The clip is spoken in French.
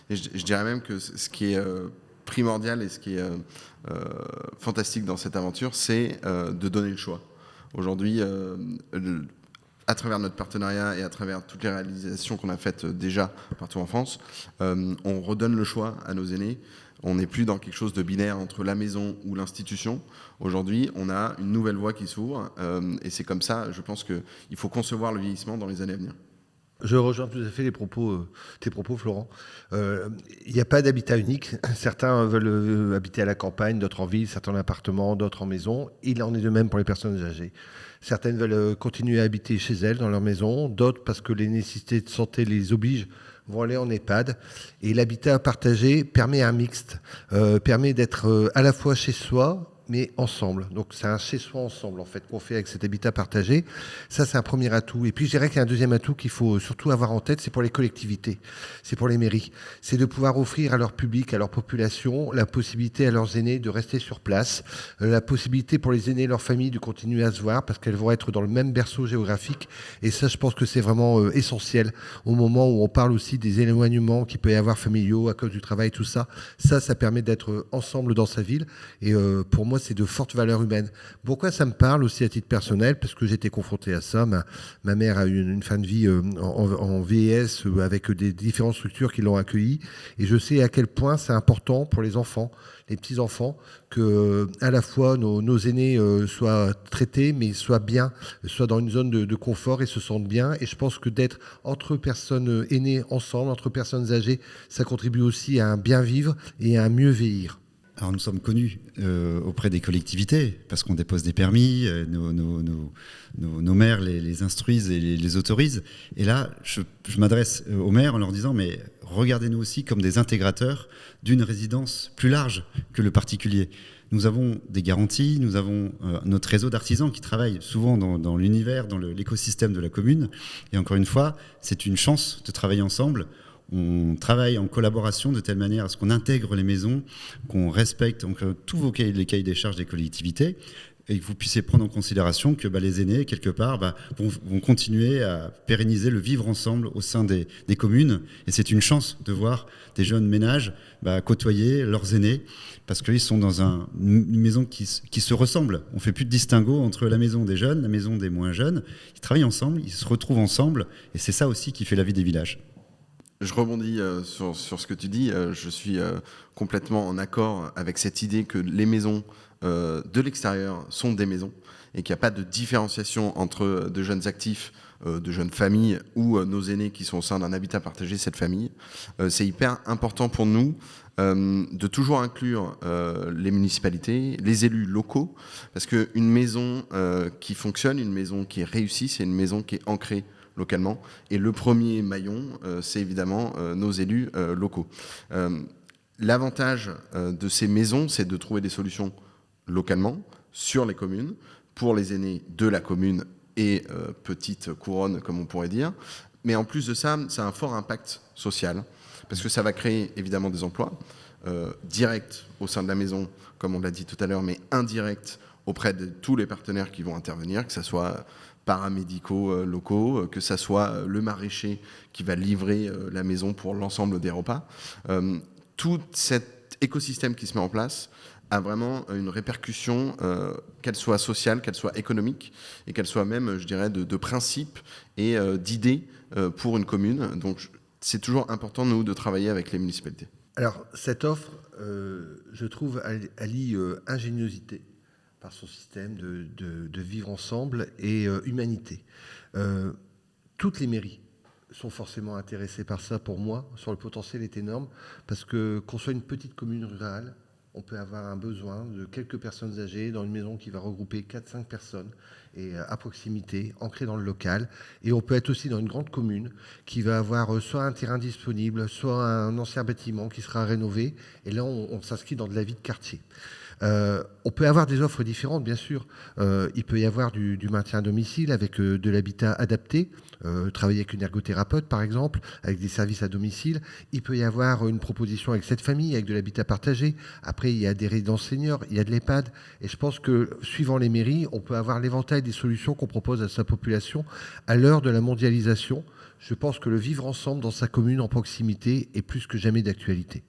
Et je dirais même que ce qui est primordial et ce qui est fantastique dans cette aventure, c'est de donner le choix. Aujourd'hui, à travers notre partenariat et à travers toutes les réalisations qu'on a faites déjà partout en France, on redonne le choix à nos aînés. On n'est plus dans quelque chose de binaire entre la maison ou l'institution. Aujourd'hui, on a une nouvelle voie qui s'ouvre et c'est comme ça, je pense qu'il faut concevoir le vieillissement dans les années à venir. Je rejoins tout à fait tes propos, Florent. Il n'y a pas d'habitat unique. Certains veulent habiter à la campagne, d'autres en ville, certains en appartement, d'autres en maison. Il en est de même pour les personnes âgées. Certaines veulent continuer à habiter chez elles, dans leur maison. D'autres, parce que les nécessités de santé les obligent, vont aller en EHPAD. Et l'habitat partagé permet un mixte, permet d'être à la fois chez soi, mais ensemble. Donc c'est un chez-soi ensemble en fait qu'on fait avec cet habitat partagé. Ça c'est un premier atout. Et puis je dirais qu'il y a un deuxième atout qu'il faut surtout avoir en tête, c'est pour les collectivités, c'est pour les mairies. C'est de pouvoir offrir à leur public, à leur population, la possibilité à leurs aînés de rester sur place, la possibilité pour les aînés et leurs familles de continuer à se voir parce qu'elles vont être dans le même berceau géographique. Et ça je pense que c'est vraiment essentiel au moment où on parle aussi des éloignements qu'il peut y avoir familiaux à cause du travail, tout ça. Ça permet d'être ensemble dans sa ville. Et pour moi, c'est de fortes valeurs humaines. Pourquoi ça me parle aussi à titre personnel? Parce que j'étais confronté à ça. Ma mère a eu une fin de vie en vieillesse avec des différentes structures qui l'ont accueillie. Et je sais à quel point c'est important pour les enfants, les petits-enfants, que à la fois nos aînés soient traités, mais soient bien, soient dans une zone de confort et se sentent bien. Et je pense que d'être entre personnes aînées ensemble, entre personnes âgées, ça contribue aussi à un bien vivre et à un mieux vieillir. Alors nous sommes connus auprès des collectivités parce qu'on dépose des permis, nos maires les instruisent et les autorisent. Et là, je m'adresse aux maires en leur disant mais regardez-nous aussi comme des intégrateurs d'une résidence plus large que le particulier. Nous avons des garanties, nous avons notre réseau d'artisans qui travaillent souvent dans l'univers, dans l'écosystème de la commune. Et encore une fois, c'est une chance de travailler ensemble. On travaille en collaboration de telle manière à ce qu'on intègre les maisons, qu'on respecte donc, tous les cahiers des charges des collectivités et que vous puissiez prendre en considération que les aînés, quelque part, vont continuer à pérenniser le vivre ensemble au sein des communes. Et c'est une chance de voir des jeunes ménages côtoyer leurs aînés parce qu'ils sont dans une maison qui se ressemble. On ne fait plus de distinguo entre la maison des jeunes, la maison des moins jeunes. Ils travaillent ensemble, ils se retrouvent ensemble et c'est ça aussi qui fait la vie des villages. Je rebondis sur ce que tu dis. Je suis complètement en accord avec cette idée que les maisons de l'extérieur sont des maisons et qu'il n'y a pas de différenciation entre de jeunes actifs, de jeunes familles ou nos aînés qui sont au sein d'un habitat partagé, cette famille. C'est hyper important pour nous de toujours inclure les municipalités, les élus locaux, parce qu'une maison qui fonctionne, une maison qui est réussie, c'est une maison qui est ancrée localement. Et le premier maillon, c'est évidemment nos élus locaux. L'avantage de ces maisons, c'est de trouver des solutions localement, sur les communes, pour les aînés de la commune et petite couronne, comme on pourrait dire. Mais en plus de ça, ça a un fort impact social, parce que ça va créer évidemment des emplois directs au sein de la maison, comme on l'a dit tout à l'heure, mais indirects auprès de tous les partenaires qui vont intervenir, que ce soit paramédicaux locaux, que ça soit le maraîcher qui va livrer la maison pour l'ensemble des repas. Tout cet écosystème qui se met en place a vraiment une répercussion, qu'elle soit sociale, qu'elle soit économique, et qu'elle soit même, je dirais, de principe et d'idées pour une commune. Donc c'est toujours important, nous, de travailler avec les municipalités. Alors, cette offre, je trouve, allie ingéniosité par son système de vivre ensemble et humanité. Toutes les mairies sont forcément intéressées par ça, pour moi. Sur le potentiel est énorme, parce que qu'on soit une petite commune rurale, on peut avoir un besoin de quelques personnes âgées dans une maison qui va regrouper 4-5 personnes et à proximité, ancrée dans le local. Et on peut être aussi dans une grande commune qui va avoir soit un terrain disponible, soit un ancien bâtiment qui sera rénové. Et là, on s'inscrit dans de la vie de quartier. On peut avoir des offres différentes, bien sûr. Il peut y avoir du maintien à domicile avec de l'habitat adapté, travailler avec une ergothérapeute, par exemple, avec des services à domicile. Il peut y avoir une proposition avec cette famille, avec de l'habitat partagé. Après, il y a des résidences seniors, il y a de l'EHPAD. Et je pense que, suivant les mairies, on peut avoir l'éventail des solutions qu'on propose à sa population à l'heure de la mondialisation. Je pense que le vivre ensemble dans sa commune en proximité est plus que jamais d'actualité.